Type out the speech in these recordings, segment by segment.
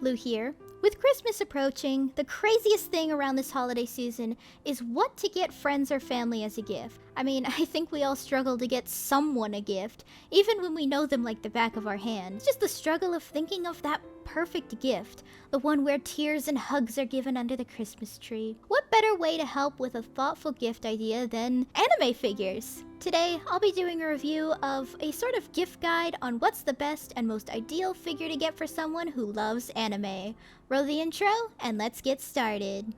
Lu here. With Christmas approaching, the craziest thing around this holiday season is what to get friends or family as a gift. I mean, I think we all struggle to get someone a gift, even when we know them like the back of our hand. It's just the struggle of thinking of that perfect gift, the one where tears and hugs are given under the Christmas tree. What better way to help with a thoughtful gift idea than anime figures? Today, I'll be doing a review of a sort of gift guide on what's the best and most ideal figure to get for someone who loves anime. Roll the intro, and let's get started.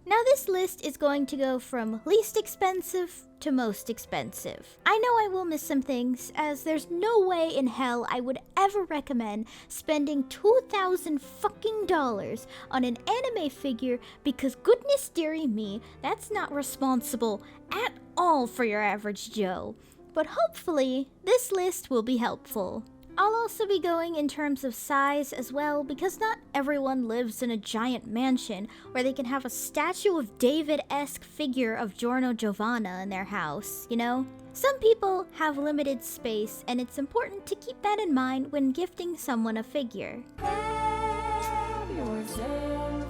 Now this list is going to go from least expensive to most expensive. I know I will miss some things, as there's no way in hell I would ever recommend spending $2,000 fucking dollars on an anime figure, because goodness dearie me, that's not responsible at all for your average Joe. But hopefully, this list will be helpful. I'll also be going in terms of size as well, because not everyone lives in a giant mansion where they can have a Statue of David-esque figure of Giorno Giovanna in their house, you know? Some people have limited space, and it's important to keep that in mind when gifting someone a figure. Have yourself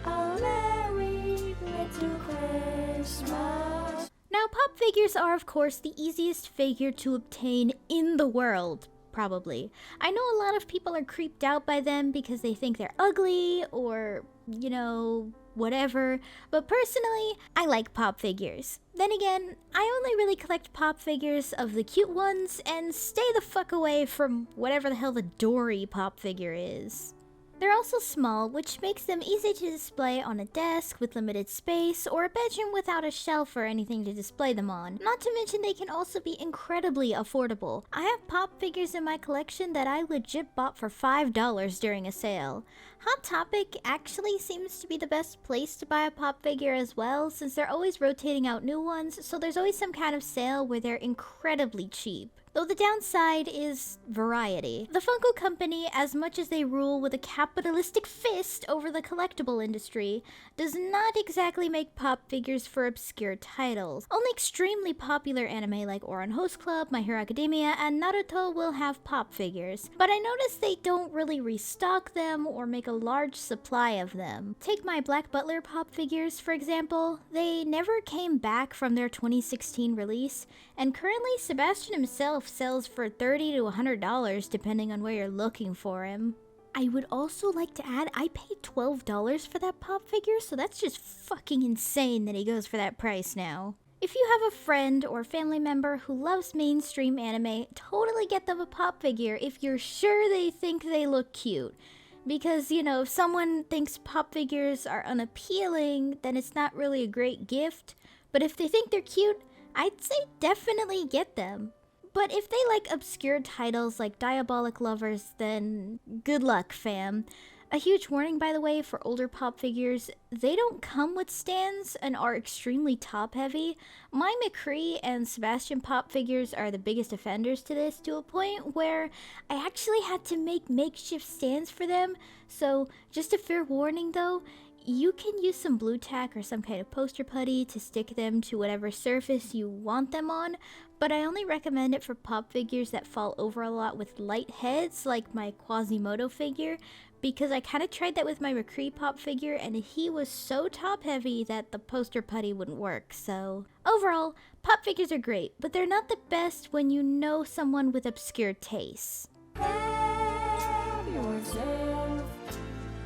a merry little Christmas. Now, pop figures are, of course, the easiest figure to obtain in the world. Probably. I know a lot of people are creeped out by them because they think they're ugly or, you know, whatever. But personally, I like pop figures. Then again, I only really collect pop figures of the cute ones and stay the fuck away from whatever the hell the Dory pop figure is. They're also small, which makes them easy to display on a desk with limited space or a bedroom without a shelf or anything to display them on. Not to mention they can also be incredibly affordable. I have pop figures in my collection that I legit bought for $5 during a sale. Hot Topic actually seems to be the best place to buy a pop figure as well, since they're always rotating out new ones, so there's always some kind of sale where they're incredibly cheap. Though the downside is variety. The Funko Company, as much as they rule with a capitalistic fist over the collectible industry, does not exactly make pop figures for obscure titles. Only extremely popular anime like Ouran Host Club, My Hero Academia, and Naruto will have pop figures, but I noticed they don't really restock them or make a large supply of them. Take my Black Butler pop figures, for example. They never came back from their 2016 release, and currently Sebastian himself sells for $30 to $100 depending on where you're looking for him. I would also like to add, I paid $12 for that pop figure, so that's just fucking insane that he goes for that price now. If you have a friend or family member who loves mainstream anime, totally get them a pop figure if you're sure they think they look cute. Because, you know, if someone thinks pop figures are unappealing, then it's not really a great gift. But if they think they're cute, I'd say definitely get them. But if they like obscure titles like Diabolic Lovers, then good luck, fam. A huge warning, by the way, for older pop figures, they don't come with stands and are extremely top-heavy. My McCree and Sebastian pop figures are the biggest offenders to this, to a point where I actually had to make makeshift stands for them. So, just a fair warning though, you can use some blue tack or some kind of poster putty to stick them to whatever surface you want them on, but I only recommend it for pop figures that fall over a lot with light heads, like my Quasimodo figure, because I kind of tried that with my McCree pop figure and he was so top heavy that the poster putty wouldn't work. So overall, pop figures are great, but they're not the best when you know someone with obscure tastes. Have yourself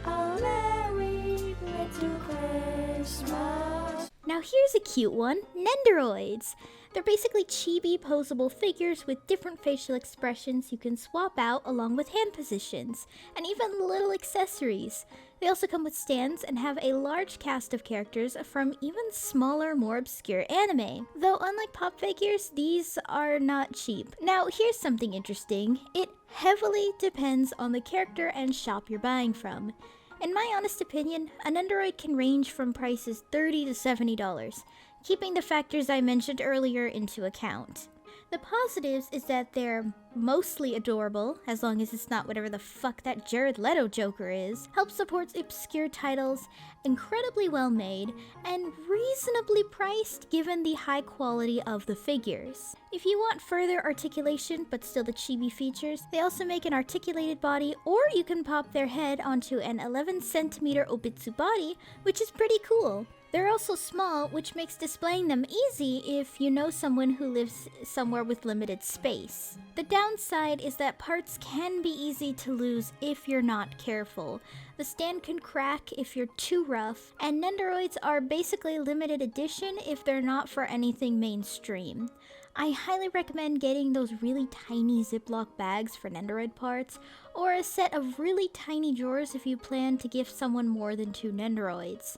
a merry little Christmas. Now here's a cute one, Enderoids. They're basically chibi posable figures with different facial expressions you can swap out along with hand positions, and even little accessories. They also come with stands and have a large cast of characters from even smaller, more obscure anime. Though unlike pop figures, these are not cheap. Now here's something interesting. It heavily depends on the character and shop you're buying from. In my honest opinion, an Enderoid can range from prices $30 to $70, keeping the factors I mentioned earlier into account. The positives is that they're mostly adorable, as long as it's not whatever the fuck that Jared Leto Joker is, help supports obscure titles, incredibly well made, and reasonably priced given the high quality of the figures. If you want further articulation but still the chibi features, they also make an articulated body, or you can pop their head onto an 11cm Obitsu body, which is pretty cool. They're also small, which makes displaying them easy if you know someone who lives somewhere with limited space. The downside is that parts can be easy to lose if you're not careful. The stand can crack if you're too rough, and Enderoids are basically limited edition if they're not for anything mainstream. I highly recommend getting those really tiny Ziploc bags for Nendoroid parts, or a set of really tiny drawers if you plan to gift someone more than 2 Nendoroids.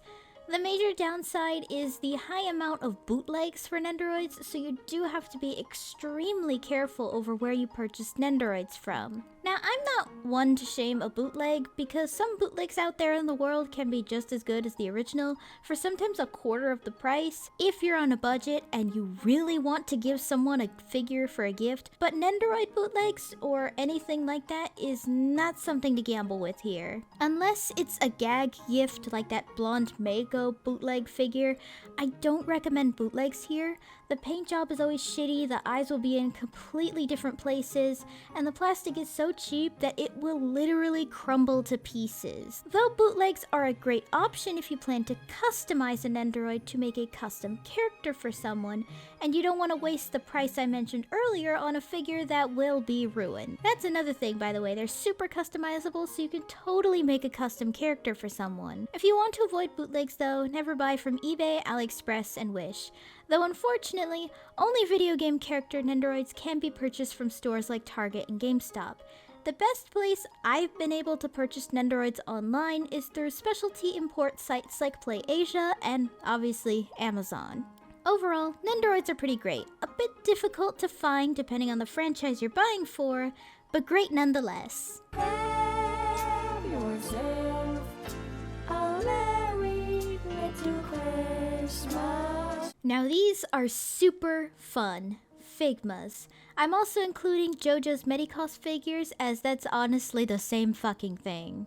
The major downside is the high amount of bootlegs for Nendoroids, so you do have to be extremely careful over where you purchase Nendoroids from. Now, I'm not one to shame a bootleg, because some bootlegs out there in the world can be just as good as the original for sometimes a quarter of the price if you're on a budget and you really want to give someone a figure for a gift, but Nendoroid bootlegs or anything like that is not something to gamble with here. Unless it's a gag gift like that blonde Mako bootleg figure, I don't recommend bootlegs here. The paint job is always shitty, the eyes will be in completely different places, and the plastic is so cheap that it will literally crumble to pieces. Though bootlegs are a great option if you plan to customize an Enderoid to make a custom character for someone, and you don't want to waste the price I mentioned earlier on a figure that will be ruined. That's another thing, by the way, they're super customizable, so you can totally make a custom character for someone. If you want to avoid bootlegs though, never buy from eBay, AliExpress, and Wish. Though unfortunately, only video game character Nendoroids can be purchased from stores like Target and GameStop. The best place I've been able to purchase Nendoroids online is through specialty import sites like PlayAsia and obviously Amazon. Overall, Nendoroids are pretty great. A bit difficult to find depending on the franchise you're buying for, but great nonetheless. Have yourself a merry little Christmas. Now these are super fun Figmas. I'm also including JoJo's Medicos figures, as that's honestly the same fucking thing.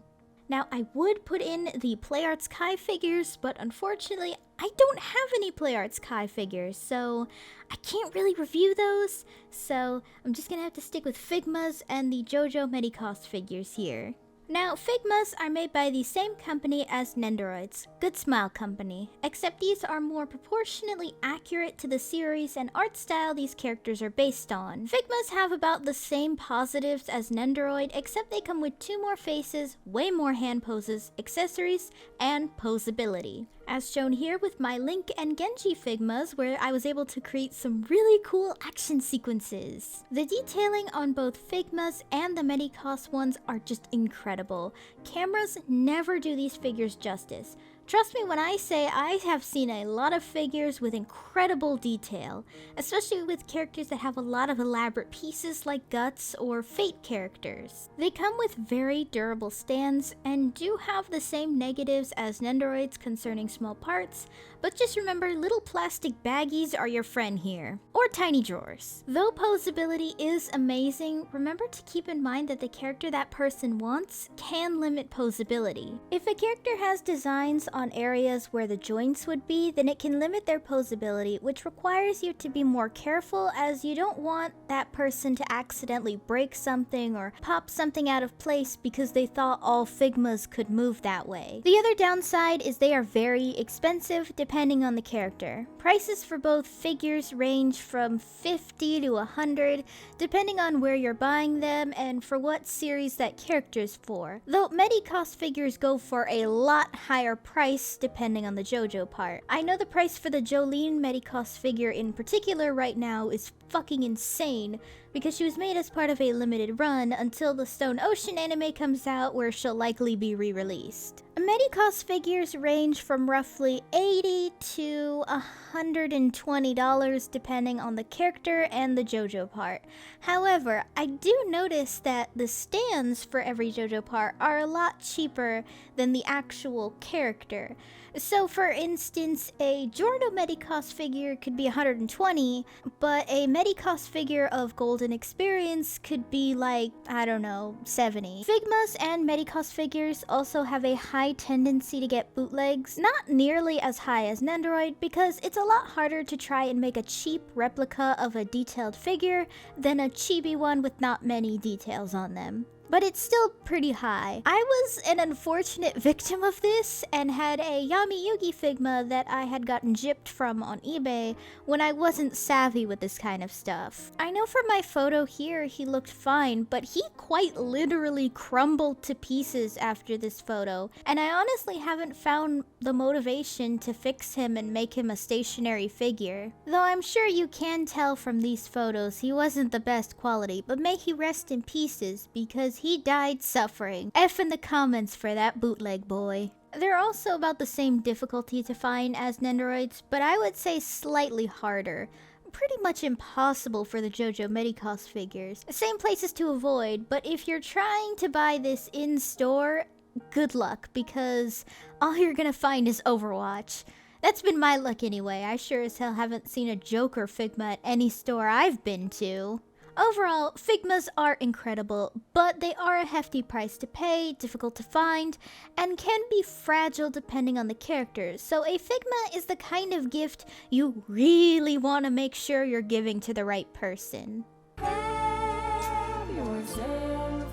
Now I would put in the PlayArts Kai figures, but unfortunately I don't have any PlayArts Kai figures, so I can't really review those. So I'm just gonna have to stick with Figmas and the JoJo Medicos figures here. Now, Figmas are made by the same company as Nendoroids, Good Smile Company, except these are more proportionately accurate to the series and art style these characters are based on. Figmas have about the same positives as Nendoroid, except they come with 2 more faces, way more hand poses, accessories, and posability. As shown here with my Link and Genji Figmas, where I was able to create some really cool action sequences. The detailing on both Figmas and the Medicos ones are just incredible. Cameras never do these figures justice. Trust me when I say I have seen a lot of figures with incredible detail, especially with characters that have a lot of elaborate pieces like Guts or Fate characters. They come with very durable stands and do have the same negatives as Nendoroids concerning small parts, but just remember little plastic baggies are your friend here, or tiny drawers. Though posability is amazing, remember to keep in mind that the character that person wants can limit posability. If a character has designs on areas where the joints would be, then it can limit their posability, which requires you to be more careful, as you don't want that person to accidentally break something or pop something out of place because they thought all Figmas could move that way. The other downside is they are very expensive depending on the character. Prices for both figures range from $50 to $100 depending on where you're buying them and for what series that character's for. Though Medicos figures go for a lot higher price depending on the JoJo part. I know the price for the Jolene Medicos figure in particular right now is fucking insane because she was made as part of a limited run until the Stone Ocean anime comes out, where she'll likely be re-released. Medicos figures range from roughly $80 to $120 depending on the character and the JoJo part. However, I do notice that the stands for every JoJo part are a lot cheaper than the actual character. So for instance, a Giorno Medicos figure could be 120, but a Medicos figure of Golden Experience could be like, I don't know, 70. Figmas and Medicos figures also have a high tendency to get bootlegs, not nearly as high as Nendoroid because it's a lot harder to try and make a cheap replica of a detailed figure than a chibi one with not many details on them. But it's still pretty high. I was an unfortunate victim of this and had a Yami Yugi Figma that I had gotten gypped from on eBay when I wasn't savvy with this kind of stuff. I know from my photo here he looked fine, but he quite literally crumbled to pieces after this photo, and I honestly haven't found the motivation to fix him and make him a stationary figure. Though I'm sure you can tell from these photos he wasn't the best quality, but may he rest in pieces because he died suffering. F in the comments for that bootleg boy. They're also about the same difficulty to find as Nendoroids, but I would say slightly harder. Pretty much impossible for the JoJo Medicos figures. Same places to avoid, but if you're trying to buy this in store, good luck, because all you're gonna find is Overwatch. That's been my luck anyway. I sure as hell haven't seen a Joker Figma at any store I've been to. Overall, Figmas are incredible, but they are a hefty price to pay, difficult to find, and can be fragile depending on the characters. So a Figma is the kind of gift you really want to make sure you're giving to the right person. Have yourself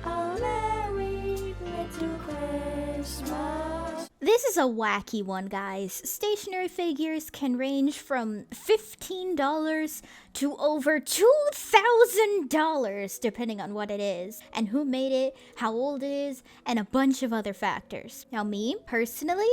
a merry little Christmas. This is a wacky one, guys. Stationary figures can range from $15 to over $2,000 depending on what it is, and who made it, how old it is, and a bunch of other factors. Now me, personally,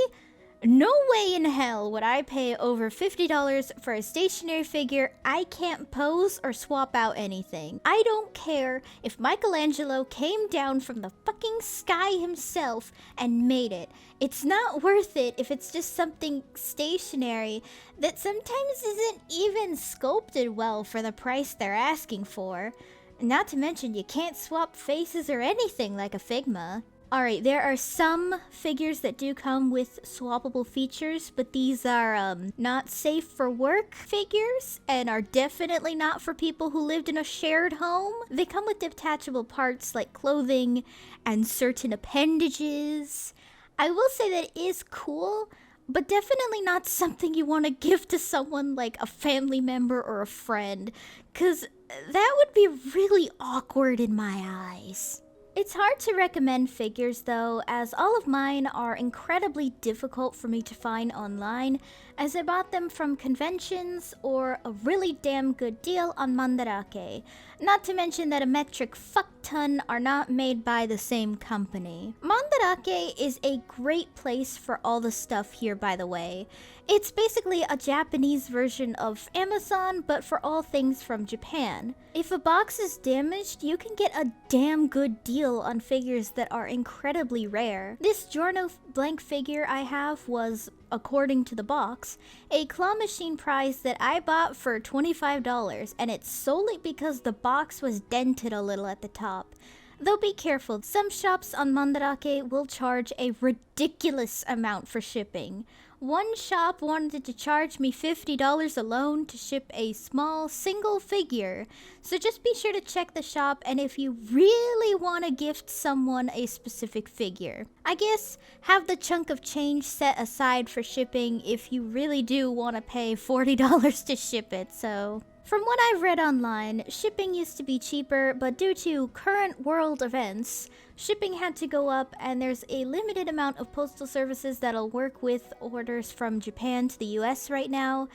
no way in hell would I pay over $50 for a stationary figure I can't pose or swap out anything. I don't care if Michelangelo came down from the fucking sky himself and made it. It's not worth it if it's just something stationary that sometimes isn't even sculpted well for the price they're asking for. Not to mention you can't swap faces or anything like a Figma. Alright, there are some figures that do come with swappable features, but these are not safe for work figures and are definitely not for people who lived in a shared home. They come with detachable parts like clothing and certain appendages. I will say that it is cool, but definitely not something you want to give to someone like a family member or a friend, because that would be really awkward in my eyes. It's hard to recommend figures though, as all of mine are incredibly difficult for me to find online, as I bought them from conventions or a really damn good deal on Mandarake. Not to mention that a metric fuck-ton are not made by the same company. Mandarake is a great place for all the stuff here, by the way. It's basically a Japanese version of Amazon, but for all things from Japan. If a box is damaged, you can get a damn good deal on figures that are incredibly rare. This Giorno blank figure I have was, according to the box, a claw machine prize that I bought for $25, and it's solely because the box was dented a little at the top. Though be careful, some shops on Mandarake will charge a ridiculous amount for shipping. One shop wanted to charge me $50 alone to ship a small single figure, so just be sure to check the shop and if you really want to gift someone a specific figure. I guess have the chunk of change set aside for shipping if you really do want to pay $40 to ship it, so... From what I've read online, shipping used to be cheaper, but due to current world events, shipping had to go up, and there's a limited amount of postal services that'll work with orders from Japan to the US right now.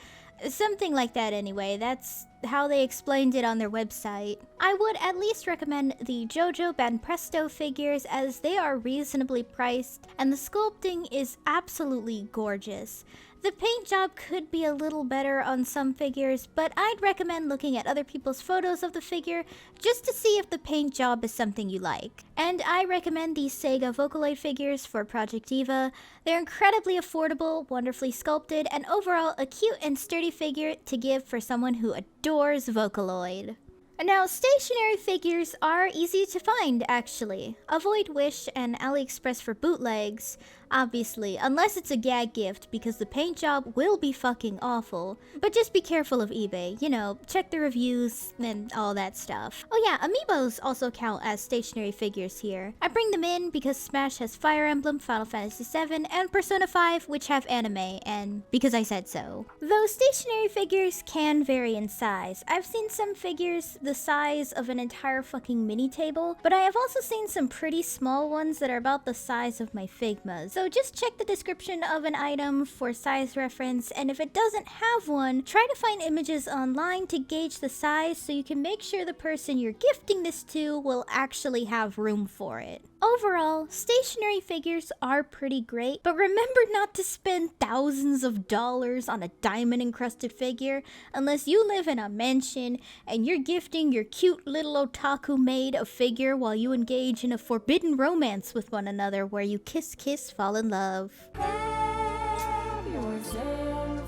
Something like that anyway, that's how they explained it on their website. I would at least recommend the JoJo Banpresto figures as they are reasonably priced, and the sculpting is absolutely gorgeous. The paint job could be a little better on some figures, but I'd recommend looking at other people's photos of the figure just to see if the paint job is something you like. And I recommend these Sega Vocaloid figures for Project Diva. They're incredibly affordable, wonderfully sculpted, and overall a cute and sturdy figure to give for someone who adores Vocaloid. Now, stationary figures are easy to find, actually. Avoid Wish and AliExpress for bootlegs. Obviously, unless it's a gag gift, because the paint job will be fucking awful. But just be careful of eBay, you know, check the reviews and all that stuff. Oh yeah, amiibos also count as stationary figures here. I bring them in because Smash has Fire Emblem, Final Fantasy VII, and Persona 5, which have anime, and because I said so. Though stationary figures can vary in size. I've seen some figures the size of an entire fucking mini table, but I have also seen some pretty small ones that are about the size of my Figmas. So just check the description of an item for size reference, and if it doesn't have one, try to find images online to gauge the size so you can make sure the person you're gifting this to will actually have room for it. Overall, stationary figures are pretty great, but remember not to spend thousands of dollars on a diamond-encrusted figure unless you live in a mansion and you're gifting your cute little otaku maid a figure while you engage in a forbidden romance with one another where you kiss, fall in love. Have yourself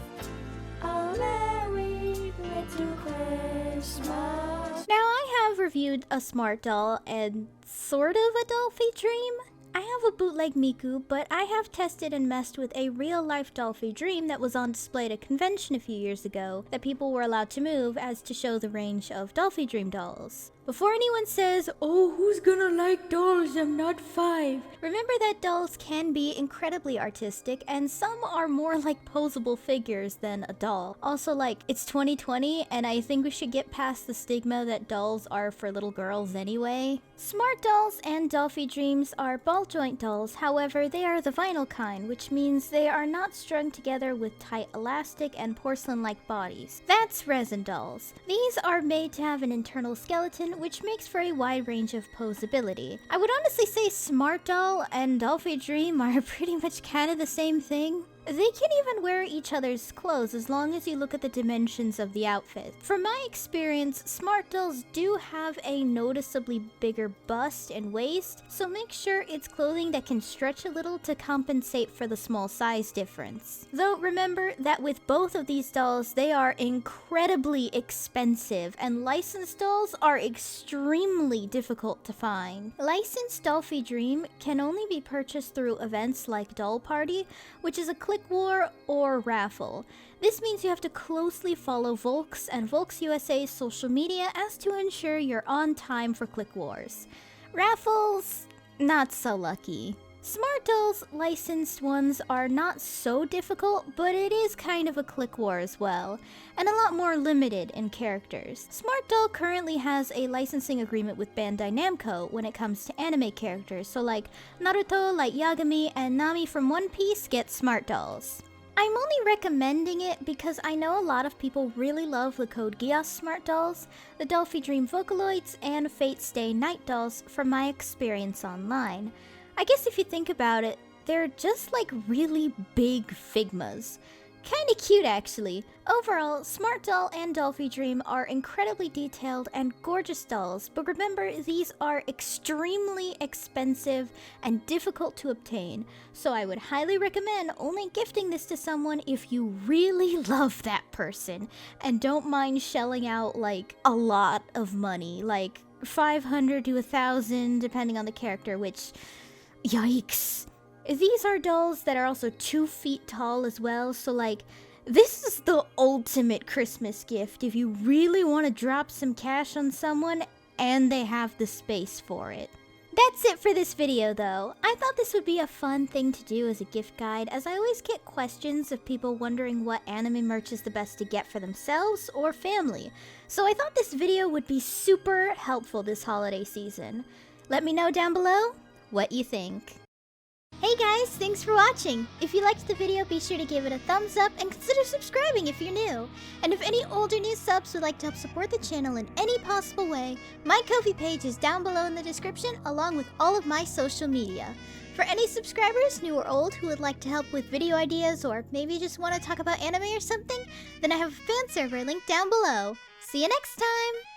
a merry little Christmas. Now, I have reviewed a smart doll and sort of a Dolphy Dream. I have a bootleg Miku, but I have tested and messed with a real-life Dolphy Dream that was on display at a convention a few years ago that people were allowed to move as to show the range of Dolphy Dream dolls. Before anyone says, "Oh, who's gonna like dolls? I'm not 5. Remember that dolls can be incredibly artistic, and some are more like posable figures than a doll. Also, like, it's 2020, and I think we should get past the stigma that dolls are for little girls anyway. Smart dolls and Dolphy Dreams are ball joint dolls, however, they are the vinyl kind, which means they are not strung together with tight elastic and porcelain-like bodies. That's resin dolls. These are made to have an internal skeleton, which makes for a wide range of posability. I would honestly say Smart Doll and Dolphy Dream are pretty much kind of the same thing. They can even wear each other's clothes as long as you look at the dimensions of the outfit. From my experience, smart dolls do have a noticeably bigger bust and waist, so make sure it's clothing that can stretch a little to compensate for the small size difference. Though remember that with both of these dolls, they are incredibly expensive, and licensed dolls are extremely difficult to find. Licensed Dolphy Dream can only be purchased through events like Doll Party, which is a click war or raffle. This means you have to closely follow Volks and Volks USA's social media as to ensure you're on time for click wars. Raffles, not so lucky. Smart Dolls licensed ones are not so difficult, but it is kind of a click war as well, and a lot more limited in characters. Smart Doll currently has a licensing agreement with Bandai Namco when it comes to anime characters, so like Naruto, Light Yagami, and Nami from One Piece get Smart Dolls. I'm only recommending it because I know a lot of people really love the Code Geass Smart Dolls, the Dolphy Dream Vocaloids, and Fate Stay Night Dolls from my experience online. I guess if you think about it, they're just like really big Figmas. Kinda cute actually. Overall, Smart Doll and Dolphy Dream are incredibly detailed and gorgeous dolls, but remember these are extremely expensive and difficult to obtain, so I would highly recommend only gifting this to someone if you really love that person and don't mind shelling out like a lot of money, like 500 to 1,000 depending on the character, which, yikes. These are dolls that are also 2 feet tall as well, so like, this is the ultimate Christmas gift if you really want to drop some cash on someone and they have the space for it. That's it for this video though. I thought this would be a fun thing to do as a gift guide, as I always get questions of people wondering what anime merch is the best to get for themselves or family. So I thought this video would be super helpful this holiday season. Let me know down below what you think. Hey guys, thanks for watching! If you liked the video, be sure to give it a thumbs up and consider subscribing if you're new. And if any older new subs would like to help support the channel in any possible way, my Ko-fi page is down below in the description along with all of my social media. For any subscribers, new or old, who would like to help with video ideas or maybe just want to talk about anime or something, then I have a fan server linked down below. See you next time!